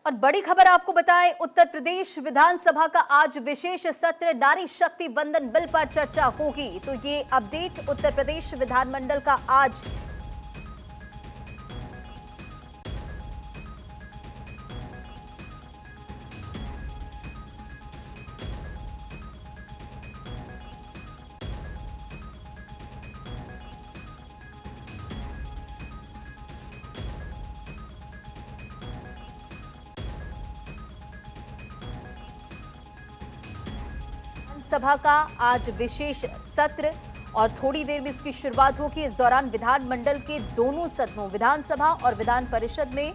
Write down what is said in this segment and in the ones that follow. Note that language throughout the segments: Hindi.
और बड़ी खबर आपको बताएं, उत्तर प्रदेश विधानसभा का आज विशेष सत्र नारी शक्ति वंदन बिल पर चर्चा होगी। तो ये अपडेट उत्तर प्रदेश विधानमंडल का आज सभा का आज विशेष सत्र और थोड़ी देर में इसकी शुरुआत होगी। इस दौरान विधानमंडल के दोनों सदनों विधानसभा और विधान परिषद में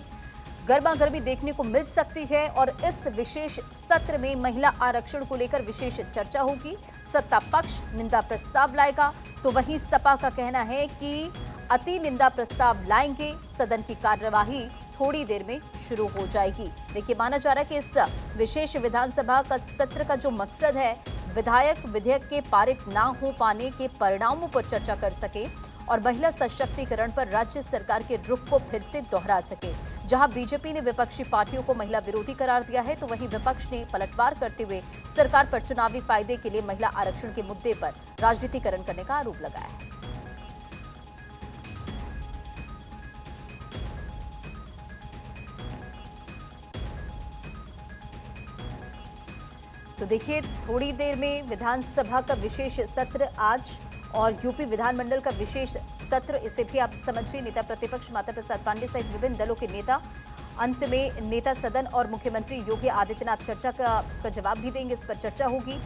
गर्मा गर्मी देखने को मिल सकती है और इस विशेष सत्र में महिला आरक्षण को लेकर विशेष चर्चा होगी। सत्ता पक्ष निंदा प्रस्ताव लाएगा तो वहीं सपा का कहना है कि अति निंदा प्रस्ताव लाएंगे। सदन की कार्यवाही थोड़ी देर में शुरू हो जाएगी। देखिए, माना जा रहा है कि इस विशेष विधानसभा का सत्र का जो मकसद है, विधायक विधेयक के पारित ना हो पाने के परिणामों पर चर्चा कर सके और महिला सशक्तिकरण पर राज्य सरकार के रुख को फिर से दोहरा सके। जहां बीजेपी ने विपक्षी पार्टियों को महिला विरोधी करार दिया है, तो वहीं विपक्ष ने पलटवार करते हुए सरकार पर चुनावी फायदे के लिए महिला आरक्षण के मुद्दे पर राजनीतिकरण करने का आरोप लगाया है। तो देखिए, थोड़ी देर में विधानसभा का विशेष सत्र आज और यूपी विधानमंडल का विशेष सत्र, इसे भी आप समझिए। नेता प्रतिपक्ष माता प्रसाद पांडे सहित विभिन्न दलों के नेता, अंत में नेता सदन और मुख्यमंत्री योगी आदित्यनाथ चर्चा का जवाब भी देंगे। इस पर चर्चा होगी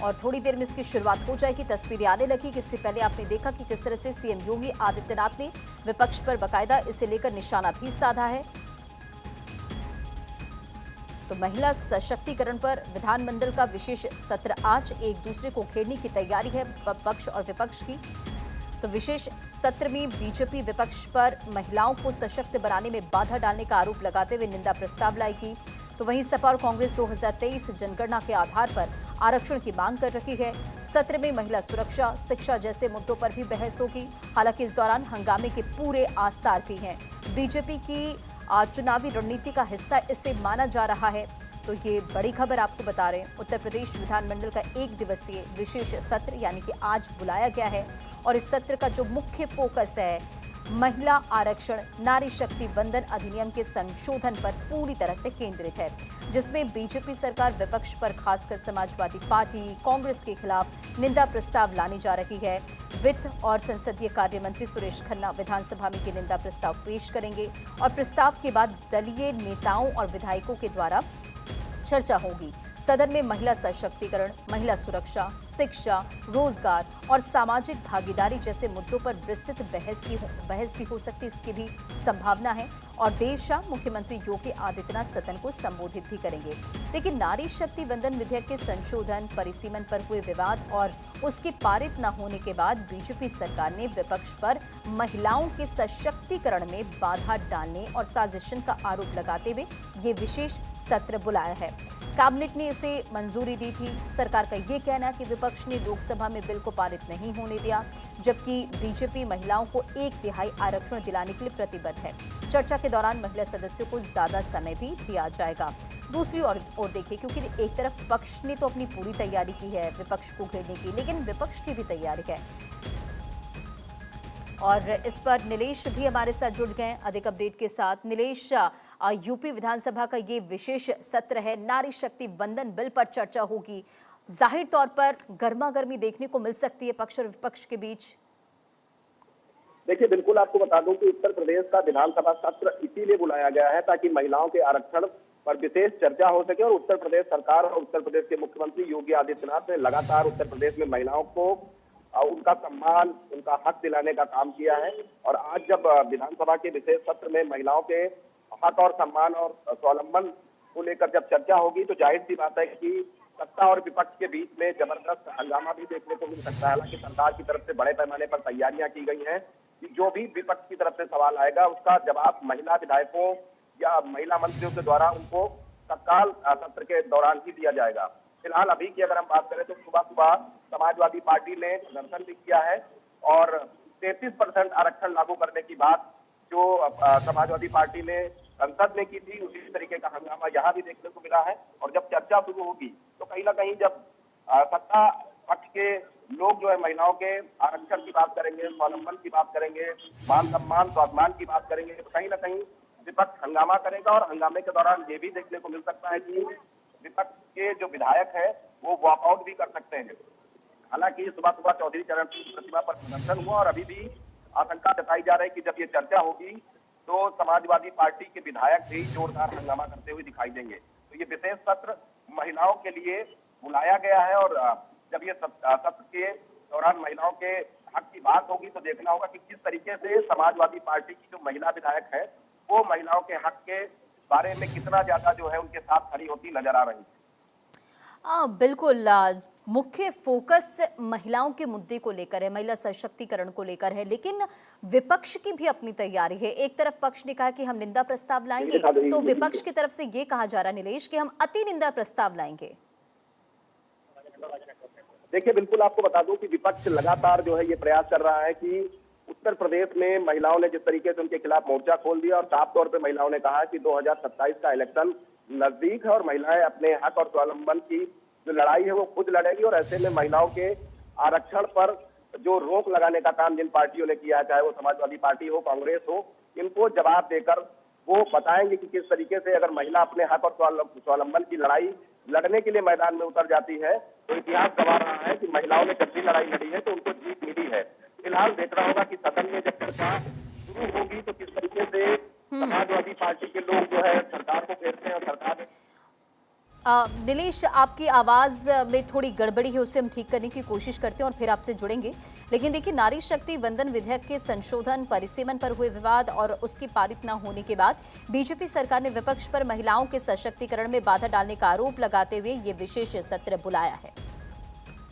और थोड़ी देर में इसकी शुरुआत हो जाएगी। तस्वीरें आने लगी कि इससे पहले आपने देखा कि किस तरह से सीएम योगी आदित्यनाथ ने विपक्ष पर बाकायदा इसे लेकर निशाना भी साधा है। तो महिला सशक्तिकरण पर विधानमंडल का विशेष सत्र आज एक दूसरे को घेरने की तैयारी है पक्ष और विपक्ष की। तो विशेष सत्र में बीजेपी विपक्ष पर महिलाओं को सशक्त बनाने में बाधा डालने का आरोप लगाते हुए निंदा प्रस्ताव लाएगी। तो वहीं सपा और कांग्रेस 2023 जनगणना के आधार पर आरक्षण की मांग कर रही है। सत्र में महिला सुरक्षा, शिक्षा जैसे मुद्दों पर भी बहस होगी। हालांकि इस दौरान हंगामे के पूरे आसार भी हैं। बीजेपी की चुनावी रणनीति का हिस्सा इसे माना जा रहा है। तो ये बड़ी खबर आपको बता रहे हैं, उत्तर प्रदेश विधानमंडल का एक दिवसीय विशेष सत्र यानी कि आज बुलाया गया है और इस सत्र का जो मुख्य फोकस है, महिला आरक्षण नारी शक्ति वंदन अधिनियम के संशोधन पर पूरी तरह से केंद्रित है, जिसमें बीजेपी सरकार विपक्ष पर खासकर समाजवादी पार्टी कांग्रेस के खिलाफ निंदा प्रस्ताव लाने जा रही है। वित्त और संसदीय कार्य मंत्री सुरेश खन्ना विधानसभा में ये निंदा प्रस्ताव पेश करेंगे और प्रस्ताव के बाद दलीय नेताओं और विधायकों के द्वारा चर्चा होगी। सदन में महिला सशक्तिकरण, महिला सुरक्षा, शिक्षा, रोजगार और सामाजिक भागीदारी जैसे मुद्दों पर विस्तृत बहस भी हो सकती है, इसकी भी संभावना है। और देर शाम मुख्यमंत्री योगी आदित्यनाथ सदन को संबोधित भी करेंगे। लेकिन नारी शक्ति वंदन विधेयक के संशोधन, परिसीमन पर हुए विवाद और उसके पारित न होने के बाद बीजेपी सरकार ने विपक्ष पर महिलाओं के सशक्तिकरण में बाधा डालने और साजिशन का आरोप लगाते हुए ये विशेष सत्र बुलाया है। कैबिनेट ने इसे मंजूरी दी थी। सरकार का ये कहना है कि विपक्ष ने लोकसभा में बिल को पारित नहीं होने दिया, जबकि बीजेपी महिलाओं को 1/3 आरक्षण दिलाने के लिए प्रतिबद्ध है। चर्चा के दौरान महिला सदस्यों को ज्यादा समय भी दिया जाएगा। दूसरी ओर देखिए, क्योंकि एक तरफ पक्ष ने तो अपनी पूरी तैयारी की है विपक्ष को घेरने की, लेकिन विपक्ष की भी तैयारी है और इस पर नीलेश भी हमारे साथ जुड़ गए अधिक अपडेट के साथ। नीलेश, यूपी विधानसभा का ये विशेष सत्र है, नारी शक्ति वंदन बिल पर चर्चा होगी। जाहिर तौर पर गर्मा गर्मी देखने को मिल सकती है पक्ष और विपक्ष के बीच। देखिए, बिल्कुल आपको बता दूं कि उत्तर प्रदेश का विधानसभा सत्र इसीलिए बुलाया गया है ताकि महिलाओं के आरक्षण पर विशेष चर्चा हो सके। और उत्तर प्रदेश सरकार और उत्तर प्रदेश के मुख्यमंत्री योगी आदित्यनाथ ने लगातार उत्तर प्रदेश में महिलाओं को उनका सम्मान, उनका हक दिलाने का काम किया है। और आज जब विधानसभा के विशेष सत्र में महिलाओं के हक और सम्मान और स्वावलंबन को लेकर जब चर्चा होगी, तो जाहिर सी बात है कि सत्ता और विपक्ष के बीच में जबरदस्त हंगामा भी देखने को मिल सकता है। हालांकि सरकार की तरफ से बड़े पैमाने पर तैयारियां की गई हैं कि जो भी विपक्ष की तरफ से सवाल आएगा उसका जवाब महिला विधायकों या महिला मंत्रियों के द्वारा उनको तत्काल सत्र के दौरान ही दिया जाएगा। फिलहाल अभी की अगर हम बात करें तो सुबह सुबह समाजवादी पार्टी ने प्रदर्शन भी किया है और 33% आरक्षण लागू करने की बात जो समाजवादी पार्टी ने संसद में की थी, उसी तरीके का हंगामा यहाँ भी देखने को मिला है। और जब चर्चा शुरू होगी तो कहीं ना कहीं जब सत्ता पक्ष के लोग जो है महिलाओं के आरक्षण की बात करेंगे, स्वावलंबन की बात करेंगे, मान सम्मान स्वाभिमान की बात करेंगे, तो कहीं ना कहीं विपक्ष हंगामा करेगा। और हंगामे के दौरान ये भी देखने को मिल सकता है कि विपक्ष के जो विधायक है वो वॉकआउट भी कर सकते हैं। हालांकि सुबह सुबह चौधरी चरण सिंह की प्रतिमा पर प्रदर्शन हुआ और अभी भी आशंका जताई जा रही है कि जब ये चर्चा होगी तो समाजवादी पार्टी के विधायक भी जोरदार हंगामा करते हुए दिखाई देंगे। तो ये विशेष सत्र महिलाओं के लिए बुलाया गया है और जब ये सत्र के दौरान महिलाओं के हक की बात होगी तो देखना होगा कि किस तरीके से समाजवादी पार्टी की जो महिला विधायक है वो महिलाओं के हक के बारे में कितना ज्यादा जो है उनके साथ खड़ी होती नजर आ रही है। बिल्कुल मुख्य फोकस महिलाओं के मुद्दे को लेकर है, महिला सशक्तिकरण को लेकर है, लेकिन विपक्ष की भी अपनी तैयारी है। एक तरफ पक्ष ने कहा कि हम निंदा प्रस्ताव लाएंगे, तो विपक्ष की तरफ से ये कहा जा रहा है नीलेश कि हम अति निंदा प्रस्ताव लाएंगे। देखिए, बिल्कुल आपको बता दूं कि विपक्ष लगातार जो है ये प्रयास कर रहा है कि उत्तर प्रदेश में महिलाओं ने जिस तरीके से उनके खिलाफ मोर्चा खोल दिया और साफ तौर पे महिलाओं ने कहा कि 2027 का इलेक्शन नजदीक है और महिलाएं अपने हक और स्वावलंबन की जो लड़ाई है वो खुद लड़ेगी। और ऐसे में महिलाओं के आरक्षण पर जो रोक लगाने का काम जिन पार्टियों ने किया, चाहे वो समाजवादी पार्टी हो, कांग्रेस हो, इनको जवाब देकर वो बताएंगे कि किस तरीके से अगर महिला अपने हक और स्वावलंबन की लड़ाई लड़ने के लिए मैदान में उतर जाती है तो इतिहास गवाह रहा है कि महिलाओं ने जब भी लड़ाई लड़ी है तो उनको जीत मिली है। फिलहाल देखना होगा कि सदन में जब चर्चा शुरू होगी तो किस तरीके से समाजवादी पार्टी के लोग जो है सरकार को घेरते हैं और सरकार नीलेश, आपकी आवाज में थोड़ी गड़बड़ी है, उसे हम ठीक करने की कोशिश करते हैं और फिर आपसे जुड़ेंगे। लेकिन देखिए, नारी शक्ति वंदन विधेयक के संशोधन परिसीमन पर हुए विवाद और उसकी पारित न होने के बाद बीजेपी सरकार ने विपक्ष पर महिलाओं के सशक्तिकरण में बाधा डालने का आरोप लगाते हुए ये विशेष सत्र बुलाया है।